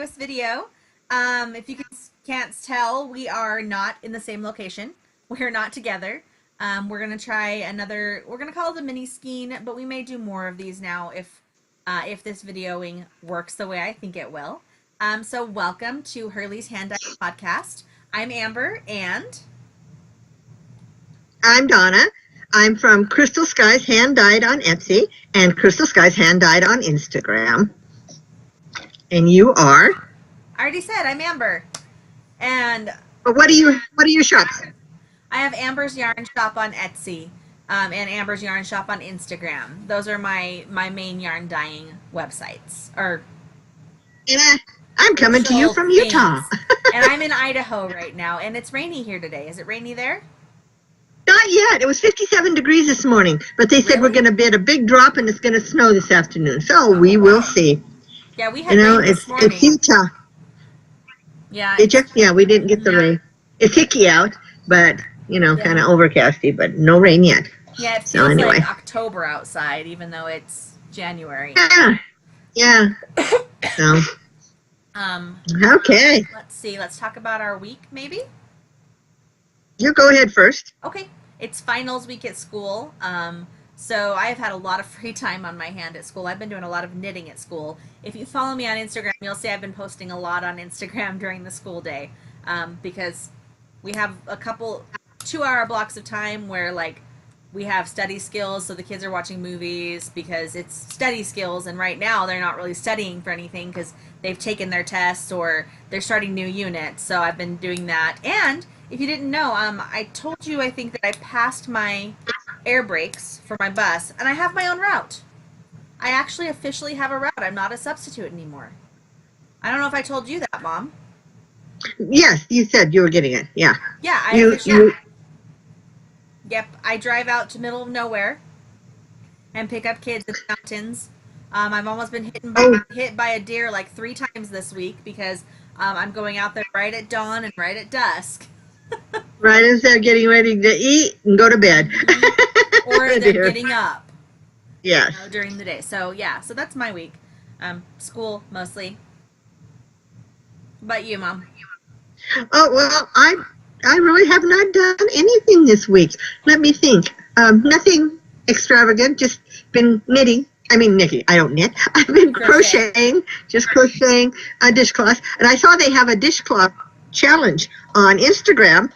this video. If you can't tell, we are not in the same location. We're not together. We're gonna try another. We're gonna call it a mini Skein, but we may do more of these now if this videoing works the way I think it will. So welcome to Hurley's Hand Dye Podcast. I'm Amber and I'm Donna. I'm from Crystal Skies Hand Dyed on Etsy and Crystal Skies Hand Dyed on Instagram. And you are? I already said I'm Amber. And But what are your shops? I have Amber's Yarn Shop on Etsy, and Amber's Yarn Shop on Instagram. Those are my main yarn dyeing websites. And I'm coming to you from Utah. And I'm in Idaho right now, and it's rainy here today. Is it rainy there? Not yet. It was 57 degrees this morning, but they said we're going to get a big drop and it's going to snow this afternoon. So we will see. Yeah, we had rain this morning. It's Utah. Yeah. Yeah, we didn't get the rain. It's hicky out, but kind of overcasty, but no rain yet. Yeah, it feels like October outside, even though it's January. Yeah. So. Okay. Let's see. Let's talk about our week, maybe. You go ahead first. Okay. It's finals week at school. So I've had a lot of free time on my hand at school. I've been doing a lot of knitting at school. If you follow me on Instagram, you'll see I've been posting a lot on Instagram during the school day, because we have a couple 2-hour blocks of time where we have study skills, so the kids are watching movies because it's study skills, and right now they're not really studying for anything because they've taken their tests or they're starting new units. So I've been doing that. And if you didn't know, I told you I think that I passed my air brakes for my bus, and I have my own route. I actually officially have a route. I'm not a substitute anymore. I don't know if I told you that, Mom. Yes, you said you were getting it. Yeah. Yeah, Yep, I drive out to middle of nowhere and pick up kids in the mountains. I've almost been hit by a deer like 3 times this week because I'm going out there right at dawn and right at dusk. Right as they're getting ready to eat and go to bed. Or they're getting up. Yes. During the day. So yeah, so that's my week. School mostly. What about you, Mom? Oh, well, I really have not done anything this week. Let me think. Nothing extravagant, just been knitting. I mean, knitting. I don't knit. I've been crocheting a dishcloth. And I saw they have a dishcloth challenge on Instagram,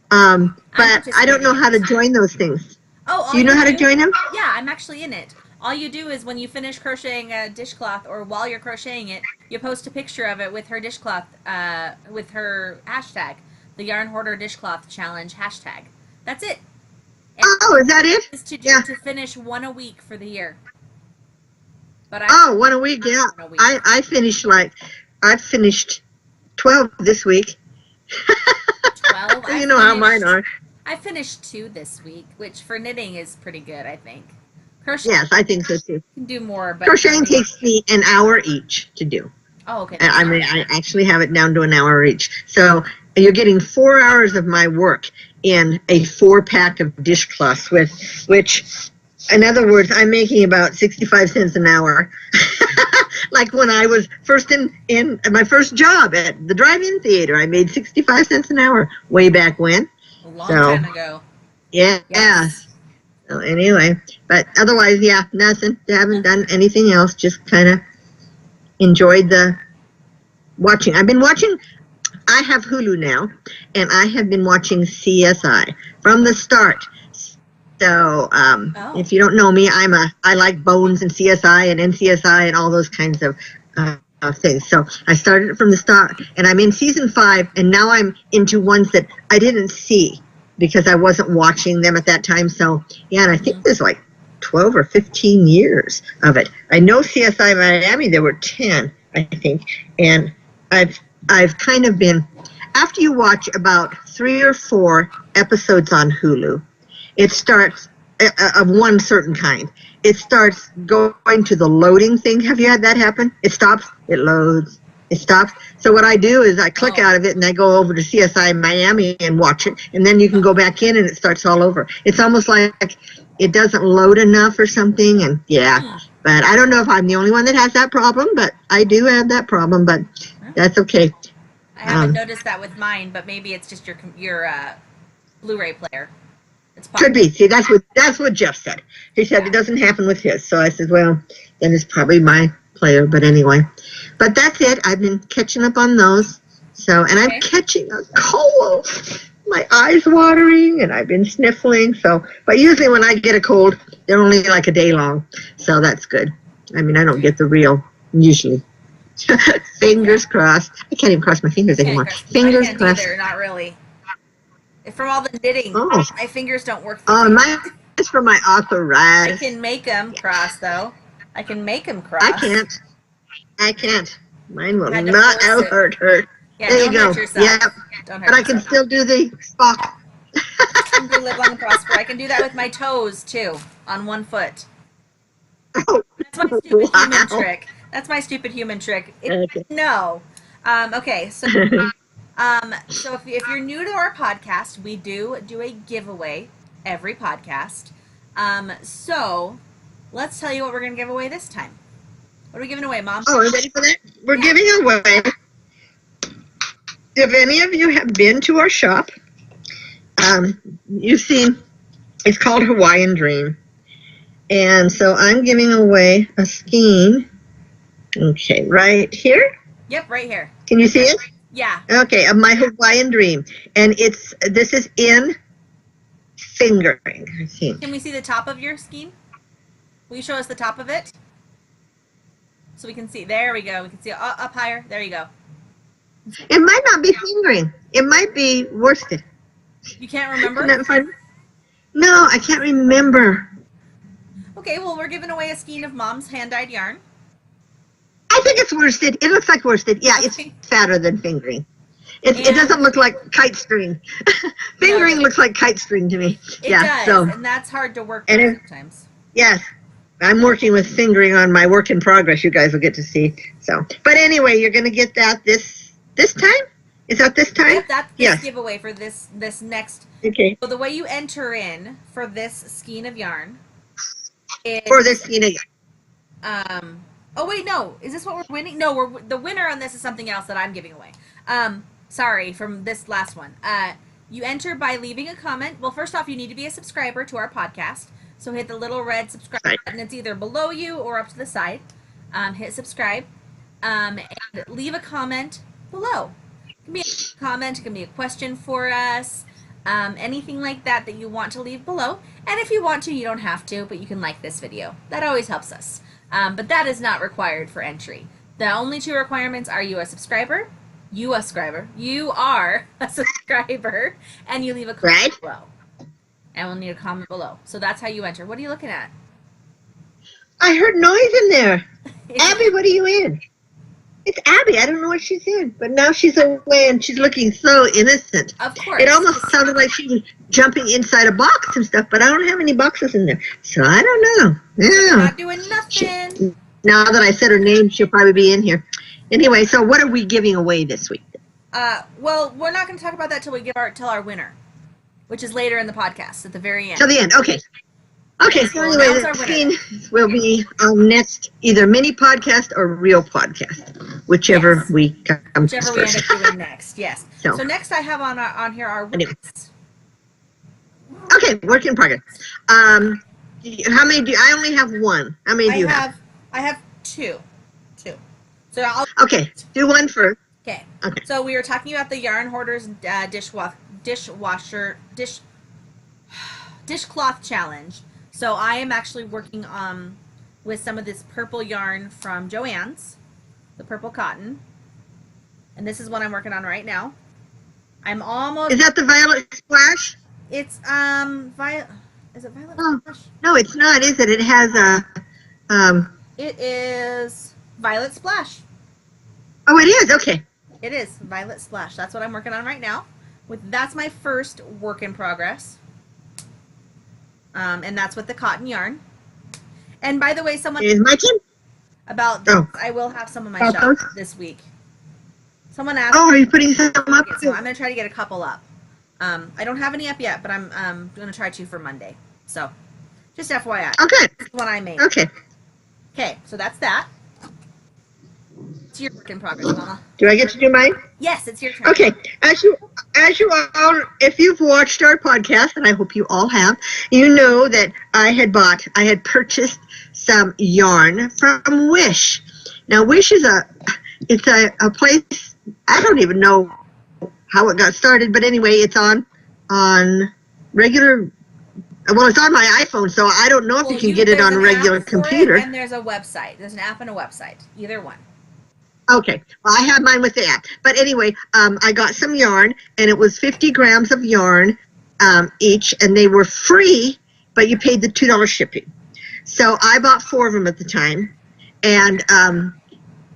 but I don't know how to join those things. Oh, do you know how to join them? Yeah, I'm actually in it. All you do is when you finish crocheting a dishcloth, or while you're crocheting it, you post a picture of it with her dishcloth, with her hashtag, the Yarn Hoarder Dishcloth Challenge hashtag. That's it. And is that it? Is to finish 1 a week for the year. But 1 a week, yeah. I finished 12 this week. 12? You know how mine are. I finished 2 this week, which for knitting is pretty good, I think. Crochet, yes, I think so too. You can do more, but crocheting takes me an hour each to do. Oh, okay. I actually have it down to an hour each. So you're getting 4 hours of my work in a 4-pack of dishcloths, which, in other words, I'm making about 65 cents an hour. Like when I was first in my first job at the drive-in theater, I made 65 cents an hour way back when. A long time ago. Yeah. Yes. So anyway, but otherwise, yeah, nothing. I haven't done anything else. Just kind of enjoyed the watching. I've been watching. I have Hulu now, and I have been watching CSI from the start. So if you don't know me, I like Bones and CSI and NCSI and all those kinds of things. So I started it from the start, and I'm in season 5, and now I'm into ones that I didn't see because I wasn't watching them at that time. So yeah, and I think there's like 12 or 15 years of it. I know CSI Miami, there were 10, I think, and I've kind of been, after you watch about 3 or 4 episodes on Hulu, it starts of one certain kind. It starts going to the loading thing. Have you had that happen? It stops, it loads, it stops. So what I do is I click out of it and I go over to CSI Miami and watch it, and then you can go back in and it starts all over. It's almost like it doesn't load enough or something, and yeah. But I don't know if I'm the only one that has that problem, but I do have that problem. But That's okay. I haven't noticed that with mine, but maybe it's just your Blu-ray player. It's could be. See, that's what Jeff said. He said it doesn't happen with his. So I said, well, then it's probably my player. But anyway, but that's it. I've been catching up on those. So, and I'm catching a cold. My eyes watering, and I've been sniffling. So, but usually when I get a cold, they're only like a day long. So that's good. I mean, I don't get the real usually. Fingers crossed. I can't even cross my fingers anymore. Fingers crossed. Either, not really. From all the knitting, my fingers don't work. Mine is for my arthritis. I can make them cross, though. I can make them cross. I can't. Mine will not hurt. Yeah, there you go. Yeah, but I can still do the Spock. Live long and prosper. I can do that with my toes too, on one foot. Oh, that's my stupid human trick. That's my stupid human trick. No. Okay. So, so if you're new to our podcast, we do a giveaway every podcast. So let's tell you what we're going to give away this time. What are we giving away, Mom? Oh, are you ready for that? We're giving away. If any of you have been to our shop, you've seen, it's called Hawaiian Dream. And so I'm giving away a skein. Okay, right here? Yep, right here. Can you see it? Yeah. Okay, of my Hawaiian Dream. And this is in fingering, I think. Can we see the top of your skein? Will you show us the top of it? So we can see. There we go. We can see it up higher. There you go. It might not be fingering. It might be worsted. You can't remember? No, I can't remember. Okay, well, we're giving away a skein of Mom's hand-dyed yarn. I think it's worsted. It looks like worsted. Yeah, it's fatter than fingering. It doesn't look like kite string. Fingering looks like kite string to me. It does, and that's hard to work with sometimes. Yes. I'm working with fingering on my work in progress. You guys will get to see. So, but anyway, you're going to get that this time? Is that this time? Yep, that's the giveaway for this next. Okay. So the way you enter in for this skein of yarn is for this skein of yarn. Oh wait, no. Is this what we're winning? No, the winner on this is something else that I'm giving away. Sorry, from this last one. You enter by leaving a comment. Well, first off, you need to be a subscriber to our podcast. So hit the little red subscribe button. It's either below you or up to the side. Hit subscribe and leave a comment below. It can be a comment, it can be a question for us, anything like that that you want to leave below. And if you want to, you don't have to, but you can like this video. That always helps us. But that is not required for entry. The only two requirements are you are a subscriber, and you leave a comment below. And we'll need a comment below. So that's how you enter. What are you looking at? I heard noise in there. Abby, what are you in? It's Abby. I don't know what she's in. But now she's away and she's looking so innocent. Of course. It almost sounded like she was jumping inside a box and stuff, but I don't have any boxes in there. So I don't know. Yeah. Not doing nothing. Now that I said her name, she'll probably be in here. Anyway, so what are we giving away this week? Well, we're not going to talk about that till we tell our winner, which is later in the podcast at the very end. Till the end. Okay. Okay, so anyway, the skein will be our next either mini podcast or real podcast, whichever we come whichever first. We end up doing next. Yes. So next I have on here our words. Okay, work in progress. How many do you, I only have one. How many do you have? I have two. So do one first. Okay. So we were talking about the Yarn Hoarders dishcloth challenge. So I am actually working with some of this purple yarn from Joann's, the purple cotton, and this is what I'm working on right now. I'm almost. Is that the Violet Splash? It's violet. Is it Violet Splash? No, it's not. Is it? It has a. It is Violet Splash. Oh, it is. Okay. It is Violet Splash. That's what I'm working on right now. That's my first work in progress. And that's with the cotton yarn. And by the way, someone is my turn? About this, I will have some of my shop this week. Someone asked. Oh, are you putting some up? So I'm gonna try to get a couple up. I don't have any up yet, but I'm gonna try to for Monday. So, just FYI. Okay. This is what I made. Okay. Okay, so that's that. It's your work in progress, Mama. Do I get to do mine? Yes, it's your turn. Okay, as you all, if you've watched our podcast, and I hope you all have, you know that I had purchased some yarn from Wish. Now, Wish is a place, I don't even know how it got started, but anyway, it's on regular. Well, it's on my iPhone, so I don't know if you can get it on a regular computer. And there's a website. There's an app and a website. Either one. Okay, well, I have mine with the app. But anyway, I got some yarn, and it was 50 grams of yarn each, and they were free, but you paid the $2 shipping. So I bought 4 of them at the time, and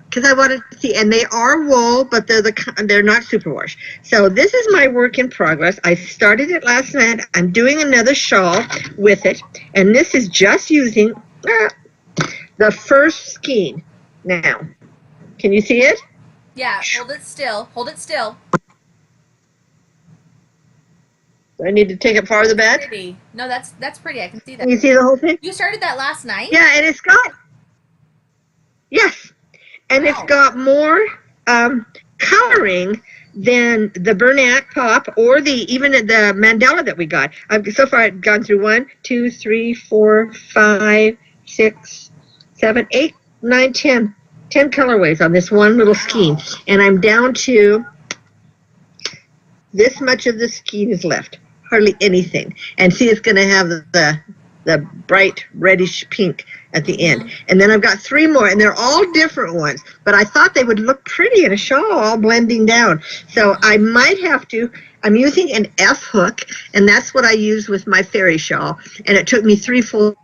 because I wanted to see, and they are wool, but they're not superwash. So this is my work in progress. I started it last night. I'm doing another shawl with it, and this is just using the first skein now. Can you see it? Yeah, hold it still. Hold it still. Do I need to take it farther back? Pretty. No, that's pretty. I can see that. Can you see the whole thing? You started that last night? Yeah, and it's got, yes, and Wow. it's got more coloring than the Bernac pop or even the mandala that we got. So far I've gone through 1, 2, 3, 4, 5, 6, 7, 8, 9, 10 colorways on this one little skein, and I'm down to this much of the skein is left, hardly anything. And see, it's going to have the bright reddish pink at the end, and then I've got 3 more, and they're all different ones, but I thought they would look pretty in a shawl, all blending down. So I might have to. I'm using an F hook, and that's what I use with my fairy shawl, and it took me 3 full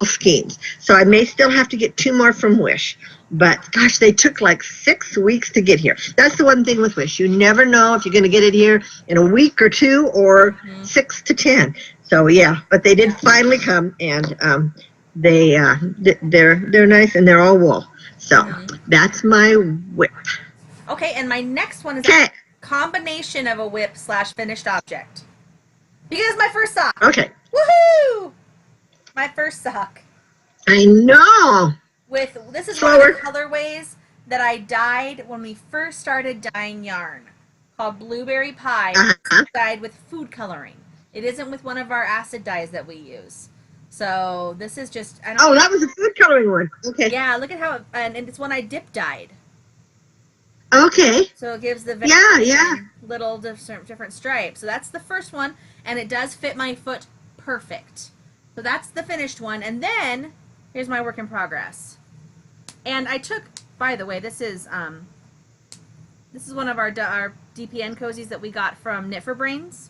skeins, so I may still have to get 2 more from Wish. But gosh, they took like 6 weeks to get here. That's the one thing with Wish. You never know if you're going to get it here in a week or 2 or 6 to 10. So yeah, but they did finally come, and they're nice, and they're all wool. So that's my whip. Okay, and my next one is a combination of a whip / finished object. Because it's my first sock. Okay. Woohoo! My first sock. I know. This is one of the colorways that I dyed when we first started dyeing yarn, called Blueberry Pie. It's dyed with food coloring. It isn't with one of our acid dyes that we use. So this is just. That was a food coloring one. Okay. Yeah, look at how and it's one I dip dyed. Okay. So it gives the little different stripes. So that's the first one, and it does fit my foot perfect. So that's the finished one, and then here's my work in progress. And I took, by the way, this is one of our DPN cozies that we got from Knit for Brains,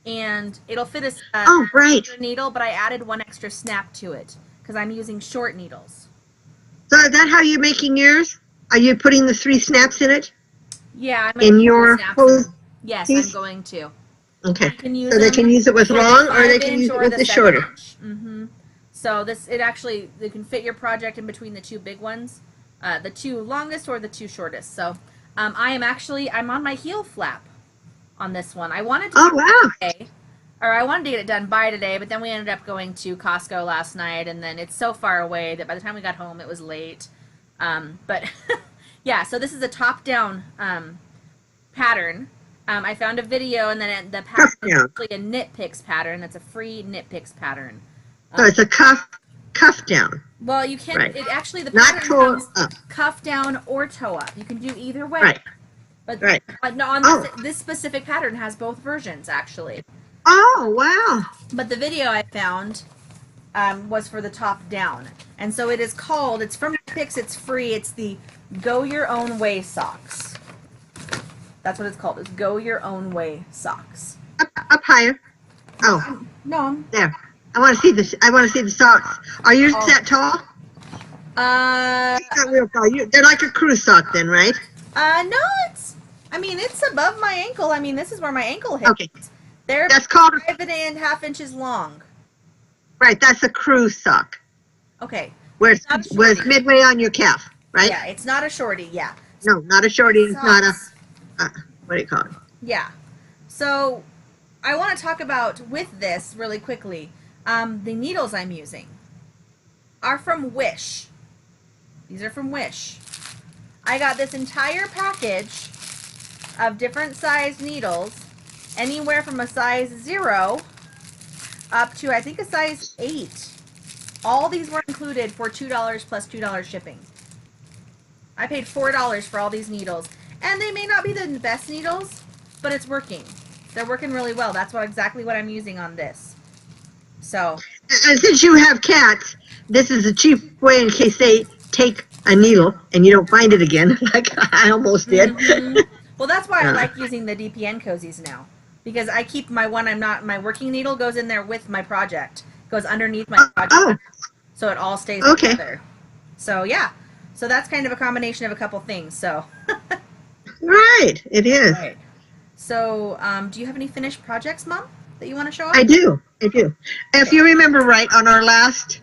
and it'll fit a needle, but I added 1 extra snap to it because I'm using short needles. So is that how you're making yours? Are you putting the 3 snaps in it? Yeah, I'm in your hose. Yes, piece? I'm going to. Okay. So they can use it with long, or they can use it with the shorter. So you can fit your project in between the 2 big ones, the 2 longest or the 2 shortest. So I'm on my heel flap on this one. I wanted to I wanted to get it done by today, but then we ended up going to Costco last night, and then it's so far away that by the time we got home it was late. But yeah, so this is a top-down pattern. I found a video, and then the pattern is actually a Knit Picks pattern. That's a free Knit Picks pattern. So it's a cuff down. Well, you can. Right. It actually the not pattern toe comes up. Cuff down or toe up. You can do either way. Right. But right. No, on this specific pattern has both versions actually. Oh wow! But the video I found was for the top down, and so it is called. It's from Knit Picks. It's free. It's the Go Your Own Way socks. That's what it's called. It's Go Your Own Way socks. Up higher. Oh. No. There. I want to see this. I want to see the socks. Are yours that tall? Not real tall. They're like a crew sock, then, right? No, it's above my ankle. I mean, this is where my ankle hits. Okay. That's called 5.5 inches long. Right. That's a crew sock. Okay. Where it's midway on your calf, right? Yeah, it's not a shorty. Yeah. No, not a shorty. It's not a. What do you call it? Yeah. So, I want to talk about with this really quickly. The needles I'm using are from Wish. These are from Wish. I got this entire package of different size needles, anywhere from a size 0 up to, I think, a size 8. All these were included for $2 plus $2 shipping. I paid $4 for all these needles. And they may not be the best needles, but it's working. They're working really well. That's exactly what I'm using on this. So. And since you have cats, this is a cheap way in case they take a needle and you don't find it again, like I almost did. Well, that's why I like using the DPN cozies now. Because I keep my my working needle goes in there with my project. Goes underneath my project. So it all stays together. So, yeah. So that's kind of a combination of a couple things. So. Right, it is. Right. So, do you have any finished projects, Mom, that you want to show off? I do. If you remember right, on our last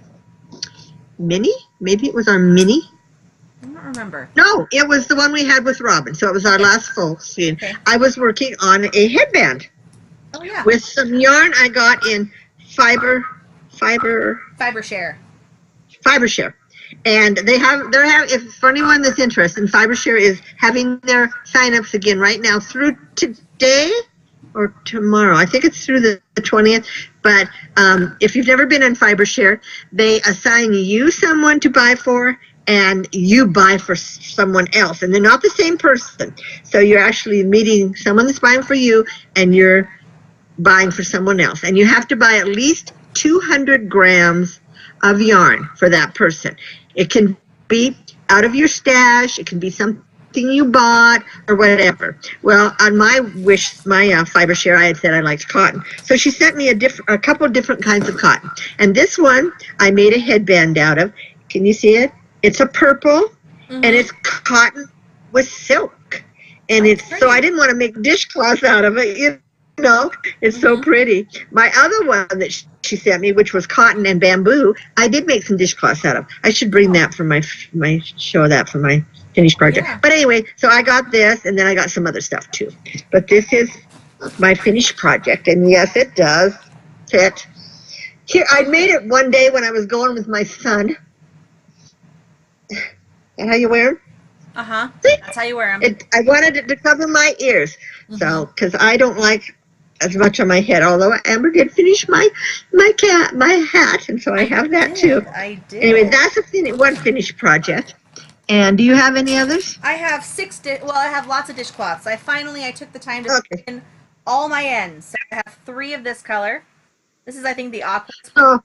mini, maybe it was our mini. I don't remember. No, it was the one we had with Robin. So it was our last full scene. Okay. I was working on a headband. Oh, yeah. With some yarn I got in fiber share. And if for anyone that's interested, FiberShare is having their signups again right now through today or tomorrow. I think it's through the 20th. But if you've never been on FiberShare, they assign you someone to buy for, and you buy for someone else. And they're not the same person. So you're actually meeting someone that's buying for you, and you're buying for someone else. And you have to buy at least 200 grams of yarn for that person. It can be out of your stash, it can be something you bought or whatever. Well, on my FiberShare, I had said I liked cotton. So she sent me a couple different kinds of cotton. And this one I made a headband out of. Can you see it? It's a purple and it's cotton with silk. And so I didn't want to make dishcloths out of it, you know, it's so pretty. My other one that she sent me, which was cotton and bamboo, I did make some dishcloths out of. I should bring that for my finished project. Yeah. But anyway, so I got this, and then I got some other stuff too. But this is my finished project, and yes, it does fit. Here, I made it one day when I was going with my son. And how you wear them? That's how you wear them. I wanted it to cover my ears, so because I don't like as much on my head. Although Amber did finish my hat, and so I have that too. I did. Anyway, that's one finished project. And do you have any others? I have I have lots of dishcloths. I took the time to put in all my ends. So I have 3 of this color. This is, I think, the aqua. Oh.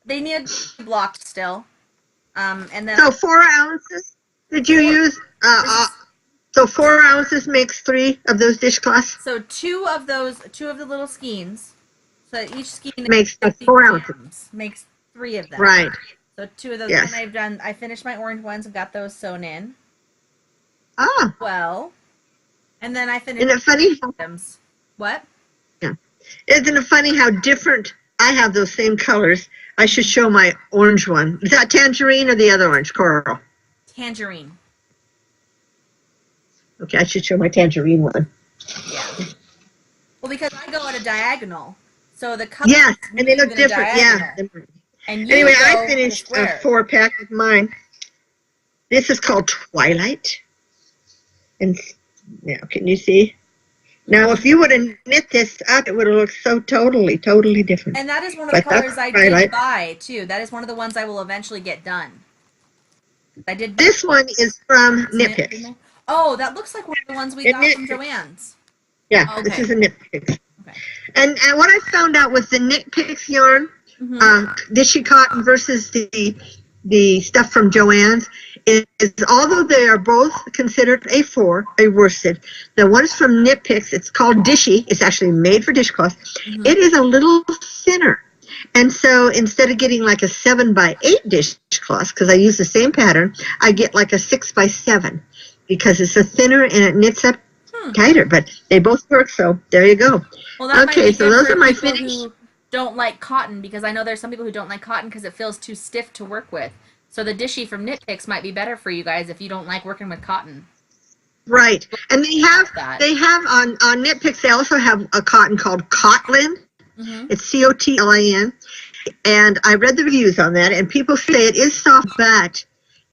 They need to be blocked still. And then. So 4 ounces. Did you use? So 4 ounces makes 3 of those dishcloths. So 2 of the little skeins. So each skein makes 4 ounces. Makes 3 of them. Right. So 2 of those. Yes. And I finished my orange ones and got those sewn in. Ah. Well, and then I finished. Isn't it funny? Items. What? Yeah. Isn't it funny how different? I have those same colors. I should show my orange one. Is that tangerine or the other orange, coral? Tangerine. Okay, I should show my tangerine one. Yeah. Well, because I go at a diagonal, so the colors. Yes, and they look different. Yeah. And anyway, I finished a 4-pack of mine. This is called Twilight. And now, can you see? Now, if you would have knit this up, it would have looked so totally different. And that is one of the colors I did buy, too. That is one of the ones I will eventually get done. I did. This one is from Knit Picks. Oh, that looks like one of the ones we got from Joann's. Yeah, okay. This is a Knit Picks. Okay. And what I found out with the Knit Picks yarn, Dishy cotton versus the stuff from Joann's, is although they are both considered a worsted, the ones from Knit Picks, it's called Dishy. It's actually made for dishcloths. It is a little thinner. And so instead of getting like a 7x8 dishcloth, because I use the same pattern, I get like a 6x7 because it's a thinner and it knits up tighter. But they both work, so there you go. Well, that okay, so those are my finished. Who don't like cotton, because I know there's some people who don't like cotton because it feels too stiff to work with. So the Dishy from Knit Picks might be better for you guys if you don't like working with cotton. Right, and they have on Knit Picks, they also have a cotton called Cotlin. It's Cotlin, and I read the reviews on that, and people say it is soft, but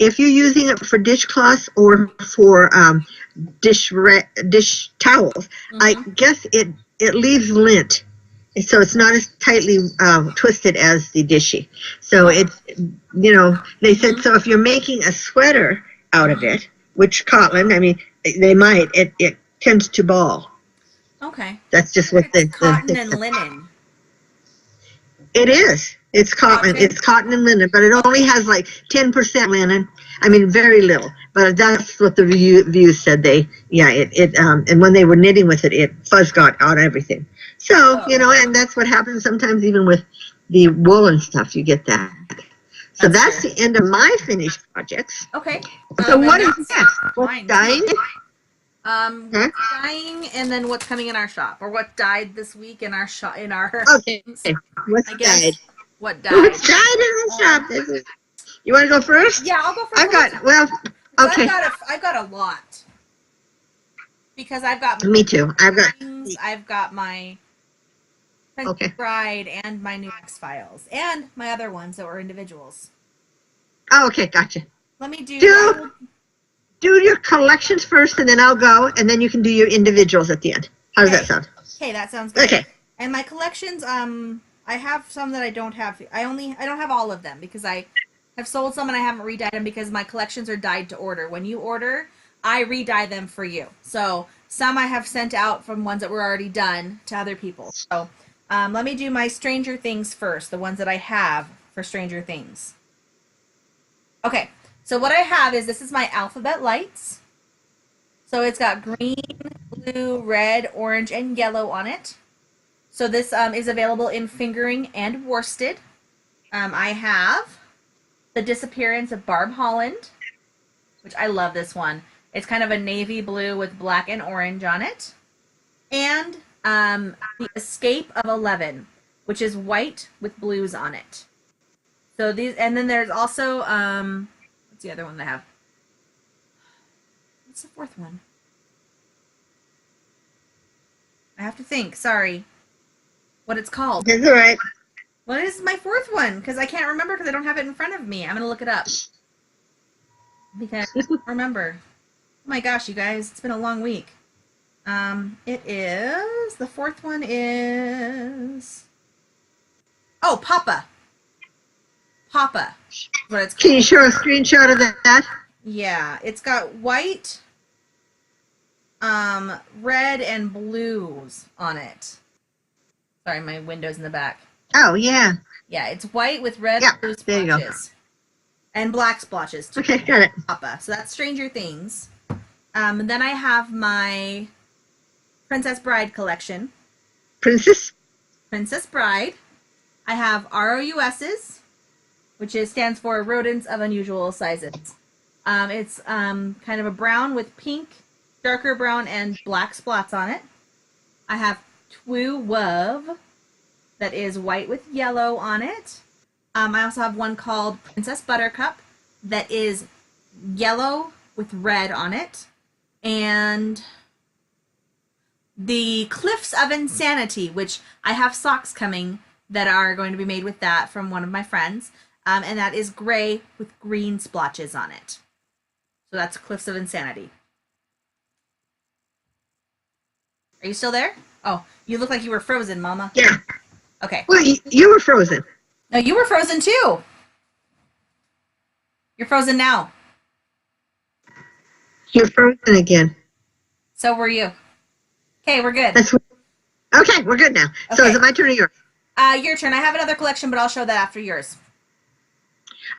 if you're using it for dishcloths or for dish towels, I guess it leaves lint, so it's not as tightly twisted as the dishy. So it's, they said, so if you're making a sweater out of it, which cotton, I mean, they might, it tends to ball. Okay. That's just what it's cotton and linen. It is. It's cotton. It's cotton and linen, but it only has like 10% linen. I mean, very little. But that's what the reviews said. And when they were knitting with it, it fuzz got out everything. So, and that's what happens sometimes even with the woolen stuff. You get that. So that's the end of my finished projects. Okay. So what is next? What's dying? Dying, and then what's coming in our shop, or what died this week in our shop. Okay. What's died? What died? What's died in our shop? You want to go first? Yeah, I'll go first. I've got a lot. Because I've got me too. I've got my Princess Bride and my new X-Files and my other ones that were individuals. Oh, okay, gotcha. Let me do your collections first, and then I'll go, and then you can do your individuals at the end. How does that sound? Okay, that sounds good. Okay. And my collections, I have some that I don't have. I don't have all of them because I have sold some and I haven't redyed them because my collections are dyed to order. When you order, I redye them for you. So some I have sent out from ones that were already done to other people. So let me do my Stranger Things first, the ones that I have for Stranger Things. Okay. So what I have is, this is my Alphabet Lights. So it's got green, blue, red, orange, and yellow on it. So this is available in fingering and worsted. I have The Disappearance of Barb Holland, which I love this one. It's kind of a navy blue with black and orange on it. And The Escape of 11, which is white with blues on it. So these, and then there's also, what's the other one that I have? What's the fourth one? I have to think, sorry, what it's called. That's all right. What is my fourth one? Because I can't remember because I don't have it in front of me. I'm going to look it up. Because I don't remember. Oh my gosh, you guys, it's been a long week. It is, the fourth one is, oh, Papa. Papa. What it's called. Can you show a screenshot of that? Yeah, it's got white, red, and blues on it. Sorry, my window's in the back. Oh, yeah. Yeah, it's white with red and blue splotches. And black splotches, too. Okay, got it. Papa. So that's Stranger Things. And then I have my Princess Bride collection. Princess Bride. I have ROUS's, which stands for Rodents of Unusual Sizes. It's kind of a brown with pink, darker brown, and black spots on it. I have Two Wove, that is white with yellow on it. I also have one called Princess Buttercup, that is yellow with red on it. And the Cliffs of Insanity, which I have socks coming that are going to be made with that from one of my friends. And that is gray with green splotches on it. So that's Cliffs of Insanity. Are you still there? Oh, you look like you were frozen, Mama. Yeah. Okay. Well, you were frozen. No, you were frozen too. You're frozen now. You're frozen again. So were you. Okay, we're good. Okay, we're good now. Okay. So is it my turn or yours? Your turn. I have another collection, but I'll show that after yours.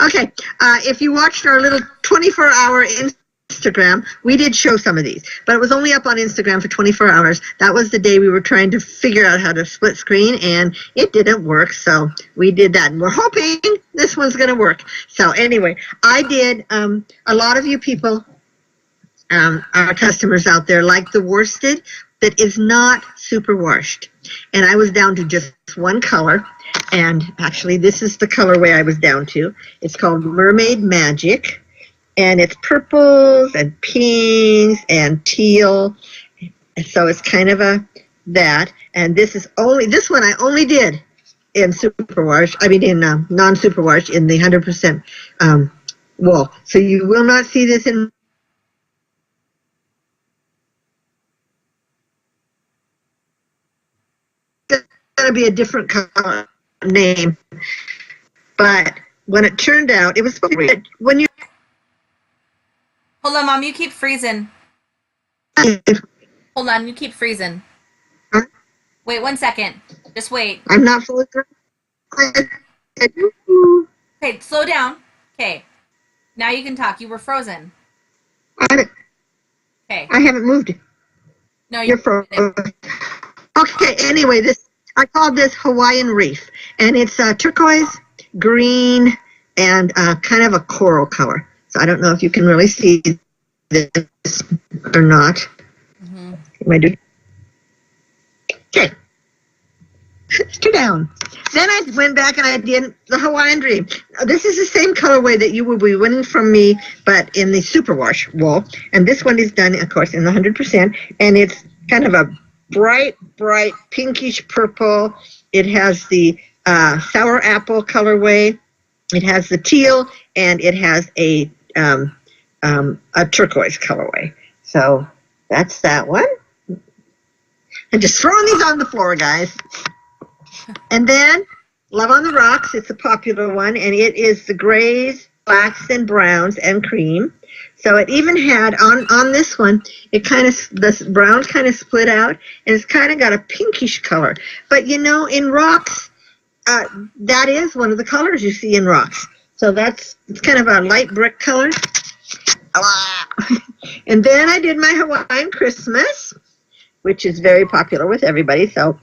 Okay. If you watched our little 24-hour Instagram, we did show some of these, but it was only up on Instagram for 24 hours. That was the day we were trying to figure out how to split screen, and it didn't work, so we did that. And we're hoping this one's going to work. So anyway, I did, a lot of you people, our customers out there, like the worsted that is not super washed. And I was down to just one color. And actually, this is the colorway I was down to. It's called Mermaid Magic. And it's purples and pinks and teal. So it's kind of that. And this one I only did in superwash. I mean, in non-superwash, in the 100% wool. So you will not see this in going to be a different color name. But when it turned out, it was when you Hold on, Mom. You keep freezing. Hold on. You keep freezing. Wait 1 second. Just wait. I'm not fully. Okay, slow down. Okay. Now you can talk. You were frozen. Okay. I haven't moved. No, You're frozen. Okay. Anyway, I called this Hawaiian Reef, and it's turquoise, green, and kind of a coral color. So I don't know if you can really see this or not. Mm-hmm. Am I doing? Okay. Sit down. Then I went back and I did the Hawaiian Dream. This is the same colorway that you will be winning from me, but in the superwash wool. And this one is done, of course, in the 100%. And it's kind of a bright pinkish purple. It has the sour apple colorway. It has the teal, and it has a turquoise colorway. So that's that one. I'm just throwing these on the floor, guys. And then Love on the Rocks, it's a popular one, and it is the grays, blacks, and browns, and cream. So it even had, on this one, it kind of, the browns kind of split out, and it's kind of got a pinkish color. But you know, in rocks, that is one of the colors you see in rocks. So it's kind of a light brick color. And then I did my Hawaiian Christmas, which is very popular with everybody. So,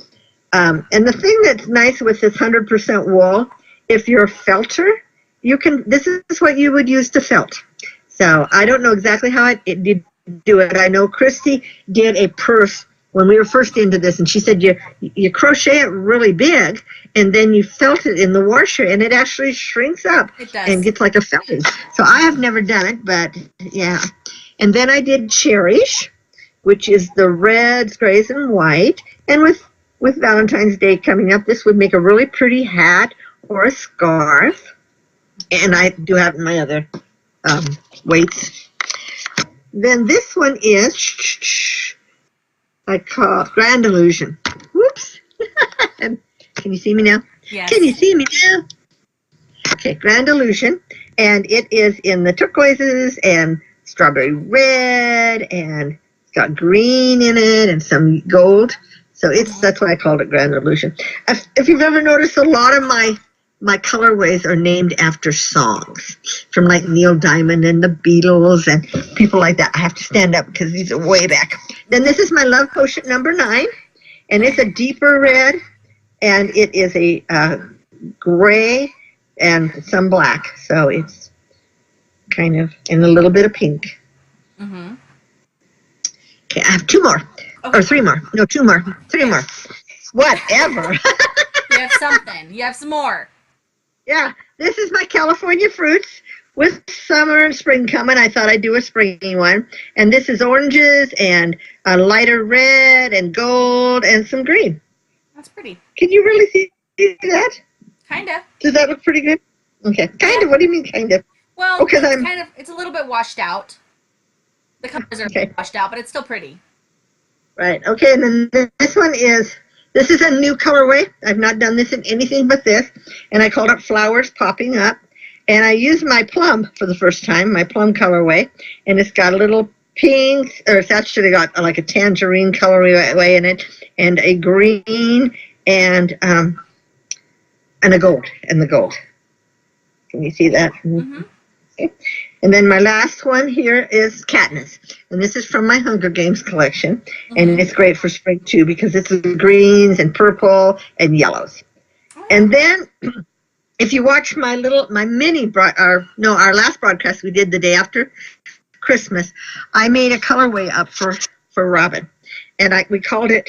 and the thing that's nice with this 100% wool, if you're a felter, this is what you would use to felt. So I don't know exactly how it did do it. I know Christy did a purse when we were first into this, and she said you crochet it really big, and then you felt it in the washer, and it actually shrinks up and gets like a felting. So I have never done it, but yeah. And then I did Cherish, which is the reds, grays, and white. And with Valentine's Day coming up, this would make a really pretty hat or a scarf. And I do have my other weights. Then this one is, I call Grand Illusion. Whoops. Can you see me now? Yes. Can you see me now? Okay, Grand Illusion. And it is in the turquoises and strawberry red, and it's got green in it and some gold. So that's why I called it Grand Illusion. If you've ever noticed, a lot of my colorways are named after songs from like Neil Diamond and the Beatles and people like that. I have to stand up because these are way back. Then this is my Love Potion number 9, and it's a deeper red, and it is a gray and some black. So it's kind of, and a little bit of pink. Mm-hmm. Okay, I have 2 more. Okay. Or 3 more. No, 2 more. 3 more. Whatever. You have something. You have some more. Yeah, this is my California fruits. With summer and spring coming, I thought I'd do a springy one. And this is oranges and a lighter red and gold and some green. That's pretty. Can you really see that? Kinda. Does that look pretty good? Okay. Kind of. What do you mean kind of? Well, it's a little bit washed out. The colors are washed out, but it's still pretty. Right. Okay, and then this is a new colorway. I've not done this in anything but this, and I called it Flowers Popping Up. And I used my plum for the first time, my plum colorway, and it's got a little pink, or it's actually got like a tangerine colorway in it, and a green, and a gold, and the gold. Can you see that? Mm-hmm. Okay. And then my last one here is Katniss, and this is from my Hunger Games collection, mm-hmm. and it's great for spring too because it's greens and purple and yellows. Oh. And then, if you watch our last broadcast we did the day after Christmas, I made a colorway up for Robin, and we called it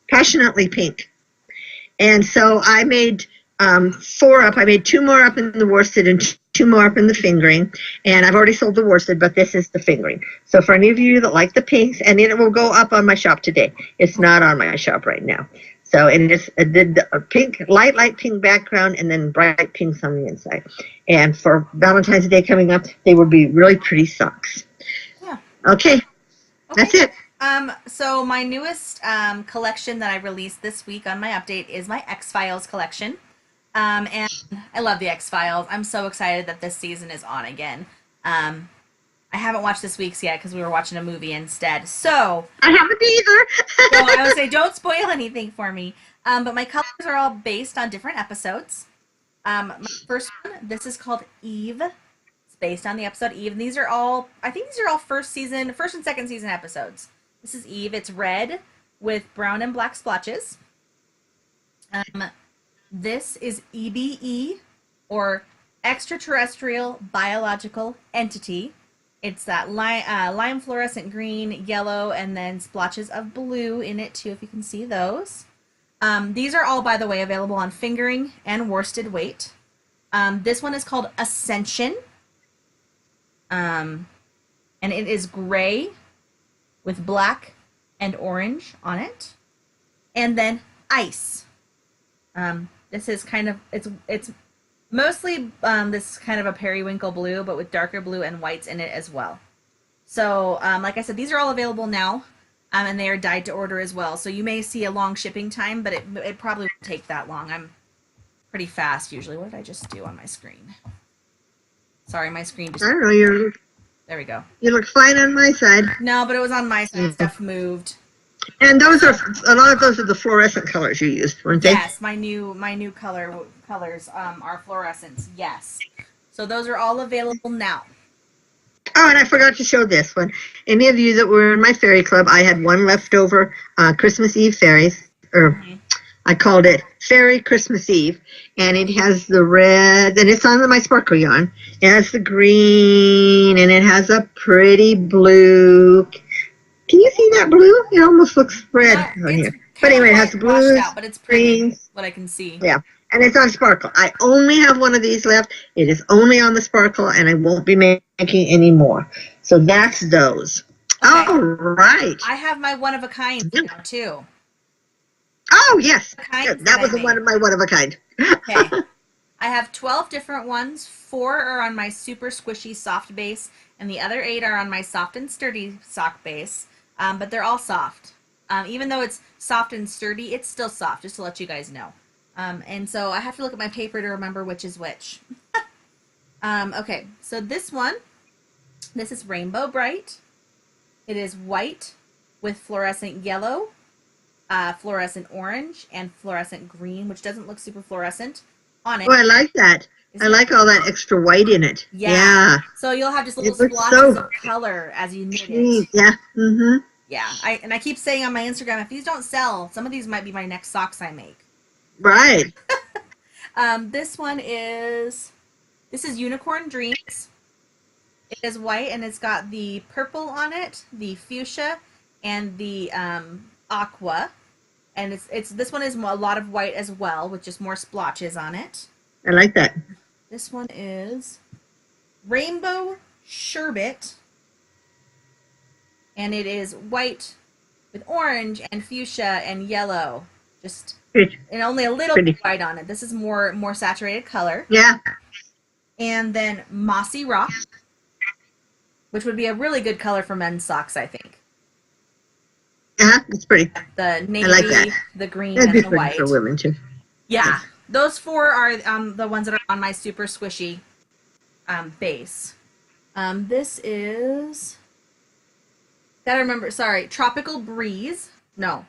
Passionately Pink. And so I made 4 up. I made 2 more up in the worsted and 2 more up in the fingering. And I've already sold the worsted, but this is the fingering. So for any of you that like the pinks, and it will go up on my shop today. It's not on my shop right now. So, and it's a pink, light pink background and then bright pinks on the inside. And for Valentine's Day coming up, they will be really pretty socks. Yeah. Okay. That's it. So my newest collection that I released this week on my update is my X-Files collection. And I love the X-Files. I'm so excited that this season is on again. I haven't watched this week's yet because we were watching a movie instead. So I haven't either. so I would say don't spoil anything for me. But my colors are all based on different episodes. My first one, this is called Eve. It's based on the episode Eve. And these are all, I think these are all first and second season episodes. This is Eve. It's red with brown and black splotches. This is EBE, or Extraterrestrial Biological Entity. It's that lime fluorescent green, yellow, and then splotches of blue in it too, if you can see those. These are all, by the way, available on fingering and worsted weight. This one is called Ascension. And it is gray with black and orange on it. And then Ice. This is kind of, it's mostly this kind of a periwinkle blue, but with darker blue and whites in it as well. So, like I said, these are all available now, and they are dyed to order as well. So you may see a long shipping time, but it probably won't take that long. I'm pretty fast usually. What did I just do on my screen? Sorry, my screen just... I don't know. There we go. You look fine on my side. No, but it was on my side. Stuff moved. And those are, a lot of those are the fluorescent colors you used, weren't they? Yes, my new colors are fluorescents. Yes. So those are all available now. Oh, and I forgot to show this one. Any of you that were in my fairy club, I had one leftover Christmas Eve fairies, or I called it Fairy Christmas Eve, and it has the red, and it's on my sparkle yarn. It has the green, and it has a pretty blue. Can you see that blue? It almost looks red on here. But anyway, it has the blues, out, but it's pretty, greens. what I can see. Yeah, and it's on sparkle. I only have one of these left. It is only on the sparkle, and I won't be making any more. So that's those. Okay. All right. I have my one of a kind now too. Oh yes, that was one of my one of a kind. Okay. I have 12 different ones. 4 are on my super squishy soft base, and the other 8 are on my soft and sturdy sock base. But they're all soft. Even though it's soft and sturdy, it's still soft, just to let you guys know. And so I have to look at my paper to remember which is which. Okay, so this is Rainbow Bright. It is white with fluorescent yellow, fluorescent orange, and fluorescent green, which doesn't look super fluorescent on it. Oh, I like that. I like all that extra white in it. Yeah. So you'll have just little splotches of color as you knit it. Yeah. Mm-hmm. Yeah. I keep saying on my Instagram, if these don't sell, some of these might be my next socks I make. Right. This is Unicorn Dreams. It is white and it's got the purple on it, the fuchsia, and the aqua. And this one is a lot of white as well, with just more splotches on it. I like that. This one is Rainbow Sherbet, and it is white with orange and fuchsia and yellow, and only a little bit white on it. This is more saturated color. Yeah. And then Mossy Rock, which would be a really good color for men's socks, I think. It's pretty. The navy, I like that. The green, That'd and the white. For women too. Yeah. Those 4 are the ones that are on my super squishy base. This is... Gotta remember, sorry, Tropical Breeze. No.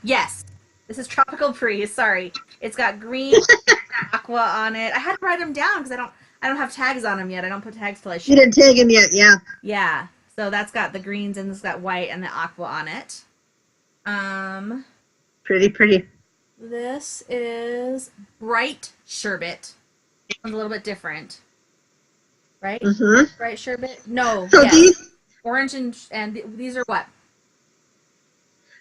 Yes. This is Tropical Breeze, sorry. It's got green aqua on it. I had to write them down because I don't have tags on them yet. I don't put tags till I ship. You didn't tag them yet, yeah. Yeah. So that's got the greens and it's got white and the aqua on it. Pretty. This is Bright Sherbet. This one's a little bit different. Right? Mm-hmm. Bright Sherbet? No. So yes. these... Orange and these are what?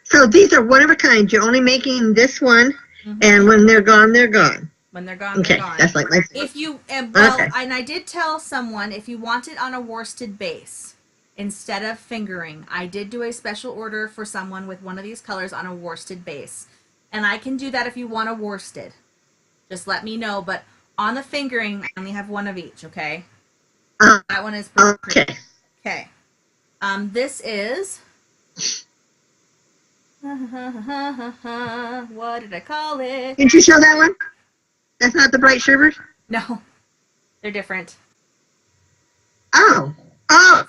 So these are one of a kind. You're only making this one, and when they're gone, they're gone. When they're gone, okay, they're gone. That's like my... If you... and I did tell someone, if you want it on a worsted base, instead of fingering. I did do a special order for someone with one of these colors on a worsted base. And I can do that if you want a worsted. Just let me know. But on the fingering, I only have one of each, okay? That one is pretty. Okay. Okay. This is... what did I call it? Did you show that one? That's not the bright shivers? No. They're different. Oh,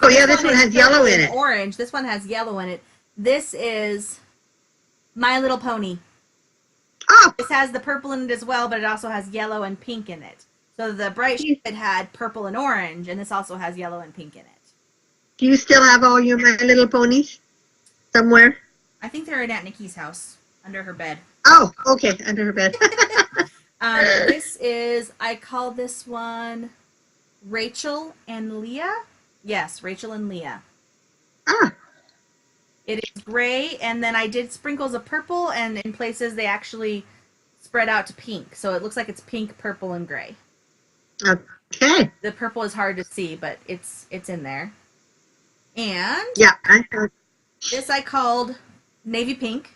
yeah, this one has yellow in it. Orange. This one has yellow in it. This is My Little Pony. Oh, This has the purple in it as well, but it also has yellow and pink in it. So the bright it had purple and orange, and this also has yellow and pink in it. do you still have all your My Little Ponies somewhere? I think they're in Aunt Nikki's house, under her bed. Oh, okay, under her bed. This is, I call this one Rachel and Leah. Yes, Rachel and Leah. Ah, It is gray, and then I did sprinkles of purple, and in places they actually spread out to pink. So it looks like it's pink, purple, and gray. okay. The purple is hard to see, but it's in there. And Yeah, I thought. this I called Navy Pink,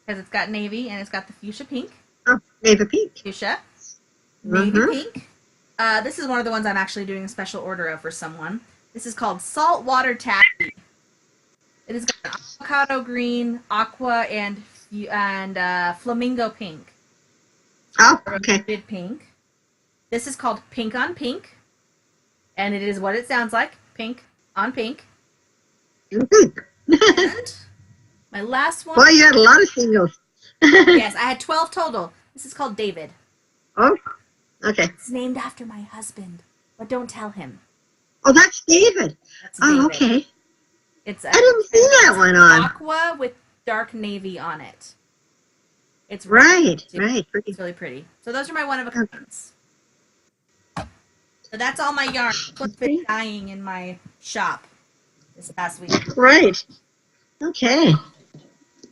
because it's got navy and it's got the fuchsia pink. Oh, navy pink. Fuchsia. Navy pink. This is one of the ones I'm actually doing a special order of for someone. This is called Saltwater Taffy. It has got avocado green, aqua, and flamingo pink. Oh, okay. Vivid pink. This is called Pink on Pink, and it is what it sounds like. Pink on pink. Pink. And my last one. Boy, you had a lot of singles. Yes, I had 12 total. This is called David. Oh, okay. It's named after my husband, but don't tell him. Oh, that's David. That's Oh, David. okay. It's I didn't see that one on. aqua with dark navy on it. It's Right. It's really pretty. So those are my one of a kinds. So that's all my yarn. What's been dying in my shop this past week. Right. Okay.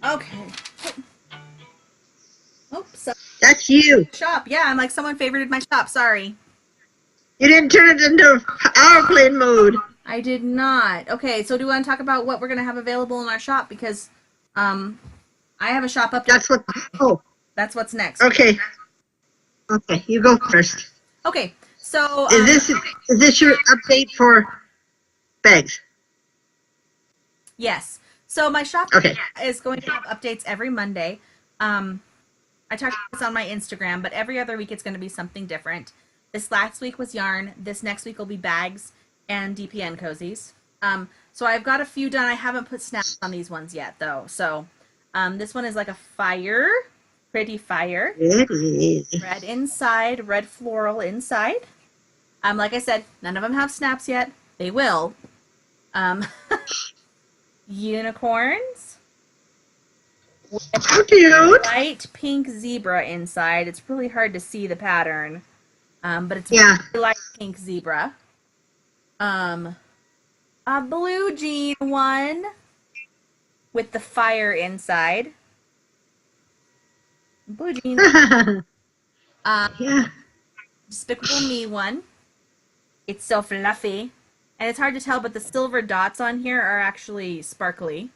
Okay. Oops. That's you. Shop. Yeah, I'm like someone favorited my shop. Sorry. You didn't turn it into airplane mode. I did not. Okay, so do you want to talk about what we're going to have available in our shop? Because I have a shop update. That's what. Oh, That's what's next. okay. Okay, you go first. Okay, so Is this your update for bags? yes. So my shop Okay. is going to have updates every Monday. I talked about this on my Instagram, but every other week it's going to be something different. This last week was yarn. This next week will be bags and DPN cozies. So I've got a few done. I haven't put snaps on these ones yet, though. So this one is like a fire, pretty fire. It is. Red inside, red floral inside. Like I said, none of them have snaps yet. They will. Unicorns. How cute. Light pink zebra inside. It's really hard to see the pattern. But it's Yeah. really light pink zebra. A blue jean one with the fire inside. Blue jeans. Yeah. Despicable Me one. It's so fluffy. And it's hard to tell, but the silver dots on here are actually sparkly.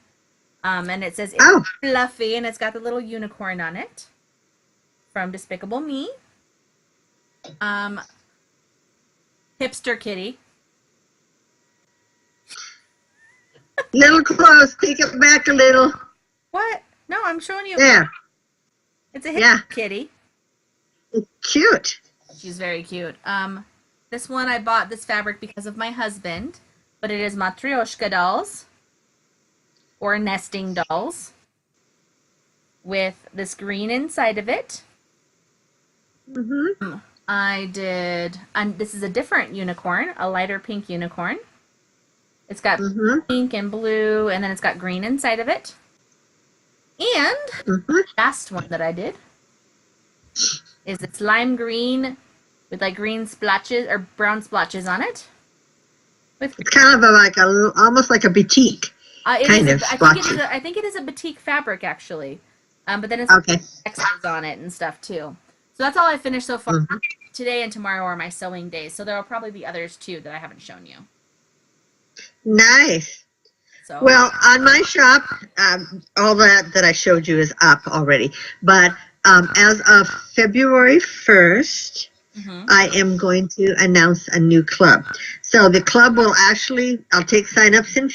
And it says it's Oh. fluffy, and it's got the little unicorn on it. From Despicable Me. Hipster Kitty. Little close. Take it back a little. What? No, I'm showing you. There. It's a hipster Yeah. kitty. It's cute. She's very cute. This one I bought this fabric because of my husband, but it is Matryoshka dolls or nesting dolls with this green inside of it. Mm-hmm. I did, and this is a different unicorn, a lighter pink unicorn. It's got pink and blue, and then it's got green inside of it. And the last one that I did is this lime green with like green splotches or brown splotches on it. With It's kind of almost like a batik kind of swatches. I think it is a batik fabric actually, but then it's Okay. extras on it and stuff too. So that's all I finished so far. Today and tomorrow are my sewing days, so there will probably be others too that I haven't shown you. Nice. So Well, on my shop, all that I showed you is up already. But as of February 1st, hmm I am going to announce a new club. So the club will actually, I'll take signups in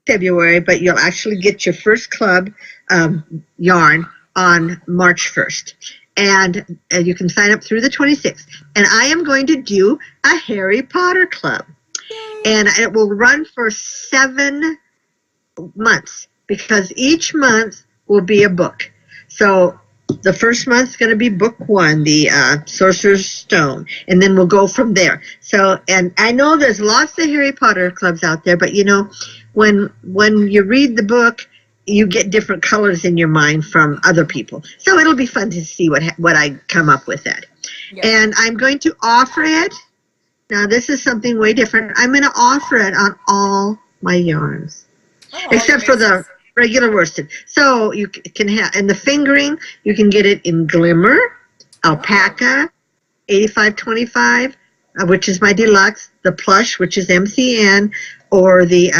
February, but you'll actually get your first club yarn on March 1st. And you can sign up through the 26th. And I am going to do a Harry Potter club. And it will run for 7 months because each month will be a book. So the first month's going to be book 1, the Sorcerer's Stone, and then we'll go from there. So, and I know there's lots of Harry Potter clubs out there, but you know, when you read the book, you get different colors in your mind from other people. So it'll be fun to see what I come up with that. Yep. And I'm going to offer it. Now this is something way different. I'm going to offer it on all my yarns. Oh, Except for the regular worsted. So you can have, in the fingering, you can get it in glimmer, alpaca, 8525, which is my deluxe, the plush, which is MCN, or the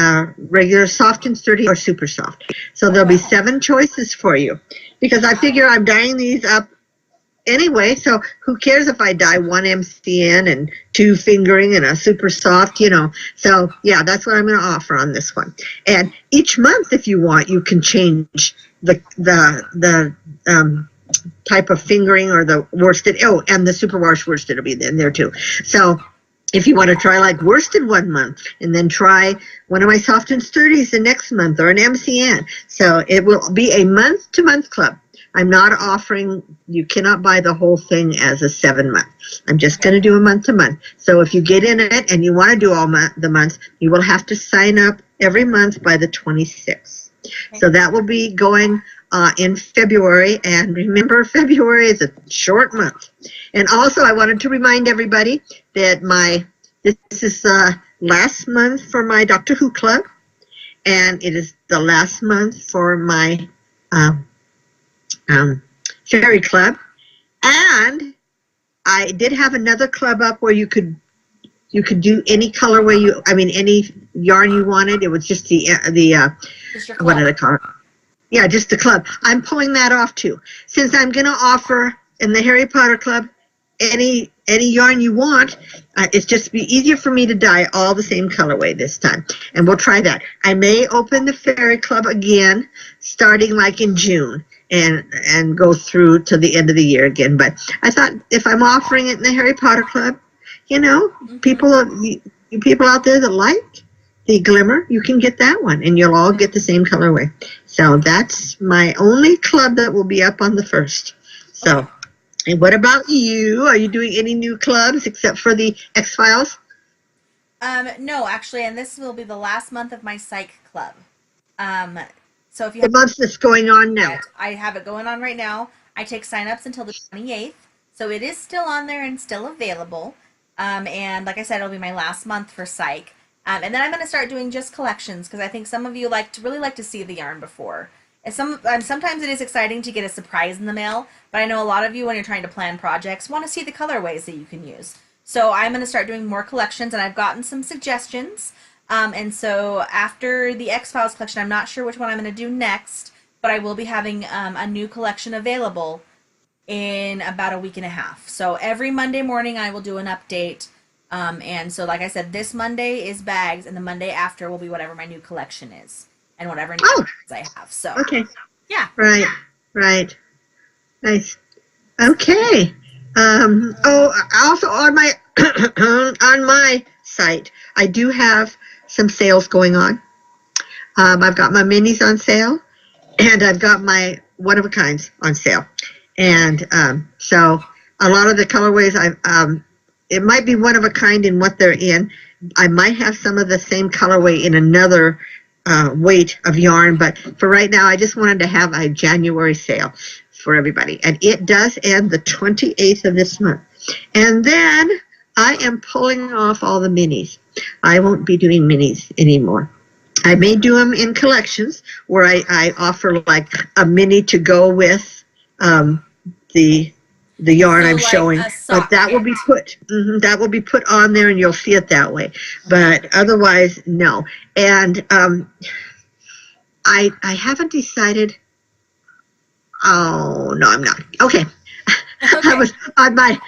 regular soft and sturdy or super soft. So there'll be 7 choices for you. Because I figure I'm dyeing these up anyway, so who cares if I dye 1 MCN and 2 fingering and a super soft, you know. So yeah, that's what I'm going to offer on this one. And each month, if you want, you can change the type of fingering or the worsted. Oh, and the superwash worsted will be in there too. So if you want to try like worsted 1 month and then try one of my soft and sturdies the next month or an MCN. So it will be a month-to-month club. I'm not offering, you cannot buy the whole thing as a 7-month. I'm just going to do a month-to-month. So if you get in it and you want to do all the months, you will have to sign up every month by the 26th. So that will be going in February. And remember, February is a short month. And also, I wanted to remind everybody that this is last month for my Doctor Who Club. And it is the last month for my Fairy Club, and I did have another club up where you could do any colorway any yarn you wanted. It was just the what did I call it? Yeah, just the club. I'm pulling that off too, since I'm going to offer in the Harry Potter Club any yarn you want. It's just be easier for me to dye all the same colorway this time, and we'll try that. I may open the Fairy Club again starting like in June and go through to the end of the year again. But I thought if I'm offering it in the Harry Potter Club, you know, people out there that like the glimmer, you can get that one, and you'll all get the same colorway. So that's my only club that will be up on the 1st. So. And what about you? Are you doing any new clubs except for the X-Files? No, actually, and this will be the last month of my psych club. So if you The month that's going on now. I have it going on right now. I take signups until the 28th, so it is still on there and still available. And like I said, it'll be my last month for psych. And then I'm going to start doing just collections because I think some of you really like to see the yarn before. And sometimes it is exciting to get a surprise in the mail, but I know a lot of you, when you're trying to plan projects, want to see the colorways that you can use. So I'm going to start doing more collections, and I've gotten some suggestions. And so after the X-Files collection, I'm not sure which one I'm going to do next, but I will be having a new collection available in about a week and a half. So every Monday morning I will do an update. And so like I said, this Monday is bags, and the Monday after will be whatever my new collection is. And whatever new I have. So okay. Yeah. Right. Nice. Okay. Also on my on my site, I do have some sales going on. I've got my minis on sale, and I've got my one-of-a-kinds on sale. And so a lot of the colorways, it might be one-of-a-kind in what they're in. I might have some of the same colorway in another weight of yarn, but for right now I just wanted to have a January sale for everybody, and it does end the 28th of this month. And then I am pulling off all the minis. I won't be doing minis anymore. I may do them in collections where I offer like a mini to go with the the yarn So I'm like showing, a but sock that will be knit. put on there, and you'll see it that way. But otherwise, no. And I haven't decided. Oh no, I'm not. Okay. I Okay. was on my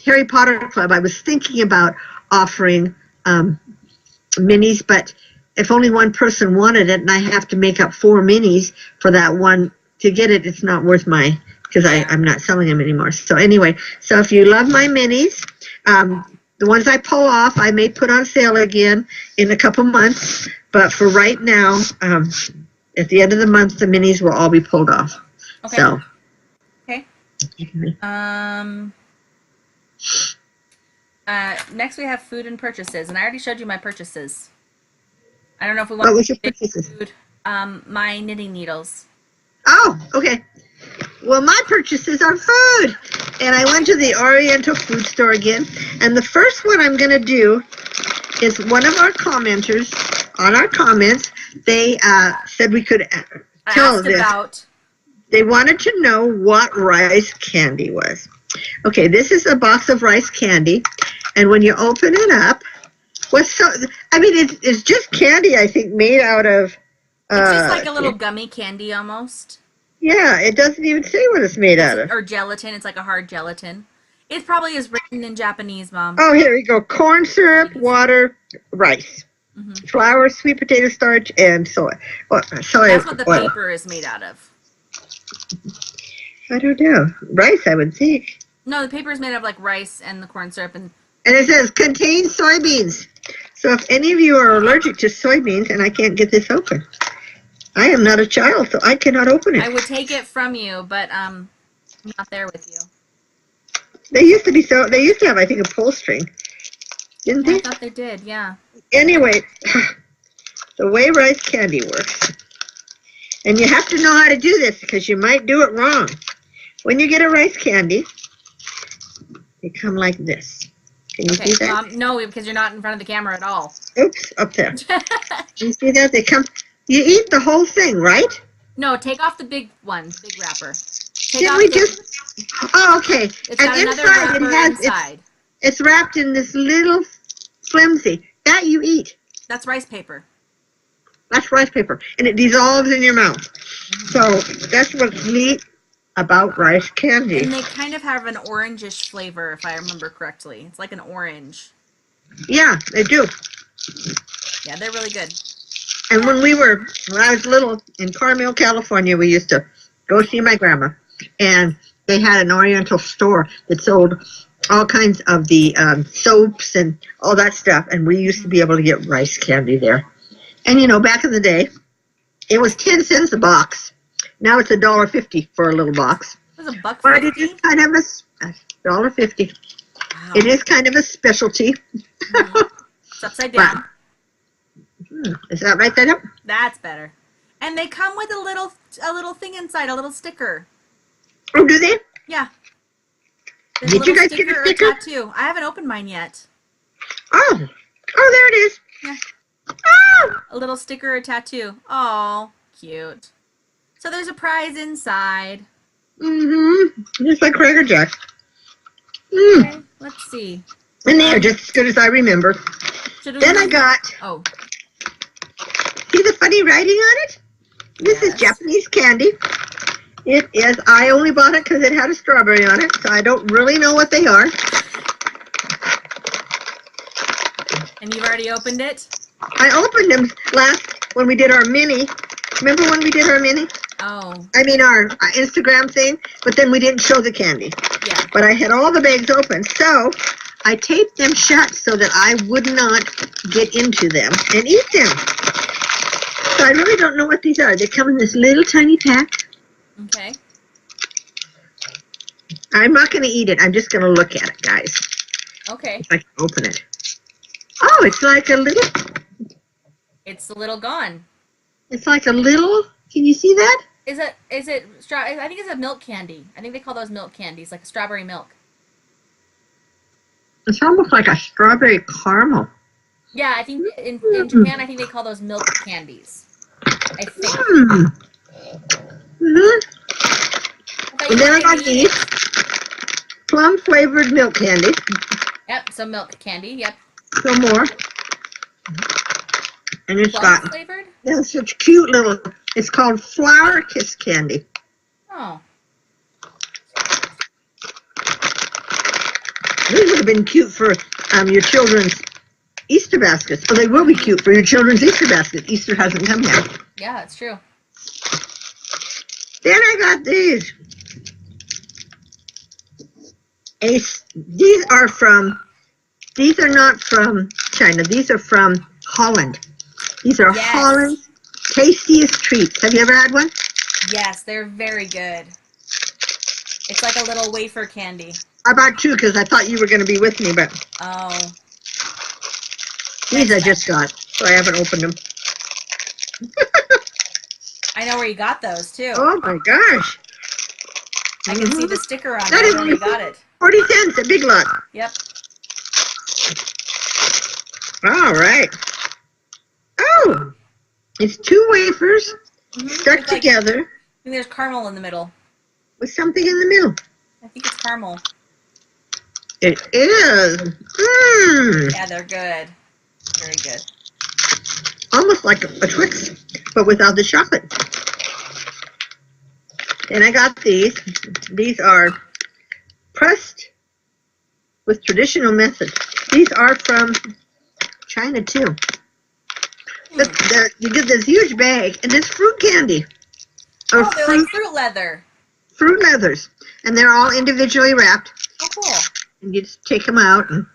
Harry Potter club. I was thinking about offering minis, but if only one person wanted it, and I have to make up 4 minis for that one to get it, it's not worth my, because Yeah. I'm not selling them anymore. So anyway, so if you love my minis, the ones I pull off, I may put on sale again in a couple months. But for right now, at the end of the month, the minis will all be pulled off. Okay. So. Okay. Next we have food and purchases, and I already showed you my purchases. I don't know if we want What was your to do purchases? food. My knitting needles. Oh, okay. Well, my purchases are food. And I went to the Oriental food store again. And the first one I'm going to do is one of our commenters on our comments. They said we could I tell asked this. about. They wanted to know what rice candy was. Okay, this is a box of rice candy. And when you open it up, it's just candy, I think, made out of. It's just like a little gummy candy almost. Yeah, it doesn't even say what it's made out of. Or gelatin. It's like a hard gelatin. It probably is written in Japanese, Mom. Oh, here we go. Corn syrup, water, rice, flour, sweet potato starch, and soy. That's what the paper is made out of. I don't know. Rice, I would think. No, the paper is made out of like rice and the corn syrup And it says contains soybeans. So if any of you are allergic to soybeans, and I can't get this open, I am not a child, so I cannot open it. I would take it from you, but I'm not there with you. They used to have, I think, a pull string. Didn't they? I thought they did, yeah. Anyway, the way rice candy works. And you have to know how to do this because you might do it wrong. When you get a rice candy, they come like this. Can you see that? No, because you're not in front of the camera at all. Oops, up there. Do you see that? They come. You eat the whole thing, right? No, take off the big one, big wrapper. Didn't we just? Oh, okay. It's got another wrapper inside. It's wrapped in this little flimsy. That you eat. That's rice paper. That's rice paper, and it dissolves in your mouth. So that's what's neat about rice candy. And they kind of have an orangish flavor, if I remember correctly. It's like an orange. Yeah, they do. Yeah, they're really good. And when I was little in Carmel, California, we used to go see my grandma, and they had an Oriental store that sold all kinds of the soaps and all that stuff, and we used to be able to get rice candy there. And back in the day, it was 10 cents a box. Now it's $1.50 for a little box. It was $1.50. But it is kind of $1.50. Wow. It is kind of a specialty. It's upside down. Is that right there? That's better. And they come with a little thing inside, a little sticker. Oh, do they? Yeah. Did you guys get a sticker? Or tattoo. I haven't opened mine yet. Oh, there it is. Yeah. Oh! A little sticker or tattoo. Oh, cute. So there's a prize inside. Just like Cracker Jack. Okay, let's see. And they are just as good as I remember. Then I got. Oh. See the funny writing on it? This is Japanese candy. It is. I only bought it because it had a strawberry on it, so I don't really know what they are. And you've already opened it? I opened them when we did our mini. Remember when we did our mini? Oh. I mean our Instagram thing, but then we didn't show the candy. Yeah. But I had all the bags open, so I taped them shut so that I would not get into them and eat them. So I really don't know what these are. They come in this little tiny pack. Okay. I'm not going to eat it. I'm just going to look at it, guys. Okay. If I can open it. Oh, it's like a little. It's a little gone. It's like a little. Can you see that? Is it I think it's a milk candy. I think they call those milk candies, like a strawberry milk. It's almost like a strawberry caramel. Yeah, I think in Japan, I think they call those milk candies. I think. And then I got these plum flavored milk candy. Yep, some milk candy. Yep. Some more. And it's Plum got flavored? such cute little, it's called Flower Kiss Candy. Oh. These would have been cute for your children's Easter baskets. Oh, they will be cute for your children's Easter basket. Easter hasn't come yet. Yeah, that's true. Then I got these. These are not from China. These are from Holland. These are Yes. Holland's tastiest treats. Have you ever had one? Yes, they're very good. It's like a little wafer candy. I bought two because I thought you were going to be with me, but Oh. these I just got, so I haven't opened them. I know where you got those too. Oh my gosh. I can see the sticker on That it. is Where you got it. 40 cents at Big Lot. Yep. All right. Oh, it's two wafers stuck It's like- together I think there's caramel in the middle. with something in the middle. I think it's caramel. It is. Yeah, they're good. Very good. Almost like a Twix, but without the chocolate. And I got these. These are pressed with traditional method. These are from China too. You get this huge bag, and it's fruit candy. Or Oh, they're like fruit leather. fruit leathers, and they're all individually wrapped. Oh, cool. And you just take them out, and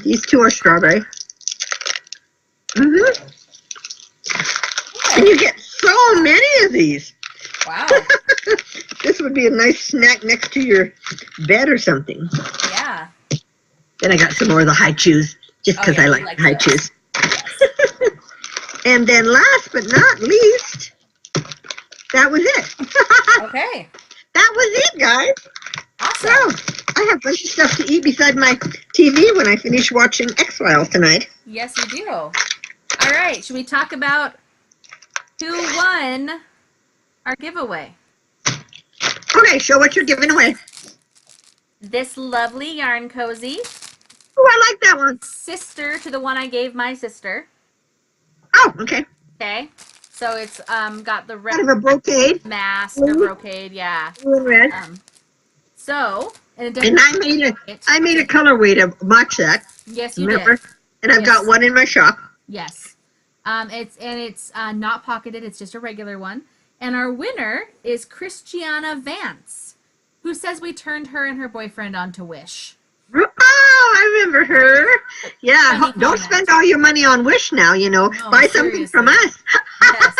these two are strawberry. And you get so many of these. Wow. This would be a nice snack next to your bed or something. Yeah. Then I got some more of the high chews, just because I like high chews. And then last but not least, that was it. Okay. That was it, guys. Awesome. So, I have a bunch of stuff to eat beside my TV when I finish watching X-Files tonight. Yes, you do. All right. Should we talk about who won our giveaway? Okay, show what you're giving away. This lovely yarn cozy, Oh, I like that one. sister to the one I gave my sister. Oh, okay. Okay. So it's got the Kind of red a brocade. mask or brocade, yeah. Blue and red. So and it And I made a colorway to match that. Yes, you Remember? did. And I've got Yes. one in my shop. Yes. It's not pocketed. It's just a regular one. And our winner is Christiana Vance, who says we turned her and her boyfriend on to Wish. Oh, I remember her. Yeah, Funny don't comment. spend all your money on Wish now, you know. No, Buy something from seriously. us. Yes.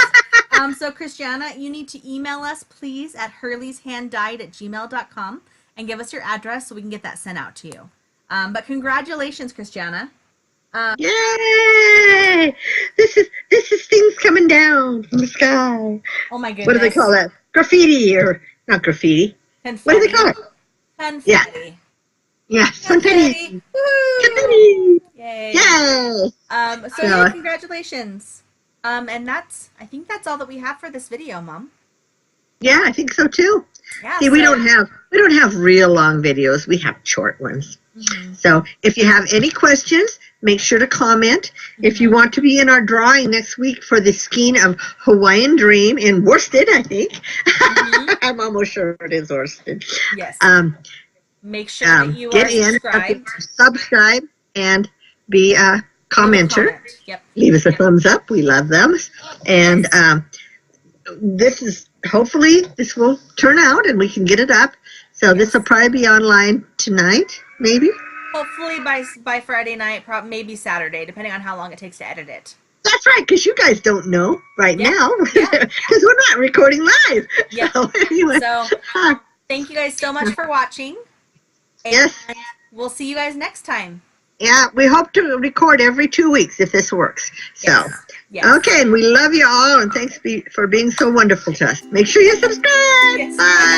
So Christiana, you need to email us, please, at hurleyshanddyed@gmail.com and give us your address so we can get that sent out to you. But congratulations, Christiana. Yay! This is things coming down from the sky. Oh my goodness. What do they call that? Graffiti or not graffiti? Confetti. What do they call it? Confetti. Yeah, confetti. Woo! Confetti. Yay. Yay! So yeah, congratulations. And I think that's all that we have for this video, Mom. Yeah, I think so too. Yeah. See, we don't have real long videos. We have short ones. So if you have any questions, make sure to comment. If you want to be in our drawing next week for the Skein of Hawaiian Dream in Worsted, I think. I'm almost sure it is Worsted. Yes. Make sure that you get are in, subscribe, and be a commenter. Comment. Yep. Leave us a thumbs up. We love them. And hopefully this will turn out and we can get it up. So this will probably be online tonight, maybe. Hopefully by Friday night, maybe Saturday, depending on how long it takes to edit it. That's right, because you guys don't know right now, Yeah. because we're not recording live. Yeah. So anyway, So thank you guys so much for watching. And Yes. we'll see you guys next time. yeah, we hope to record every 2 weeks if this works. So, Yes. Yes. okay, and we love you all, and thanks for being so wonderful to us. Make sure you subscribe. Yes. Bye.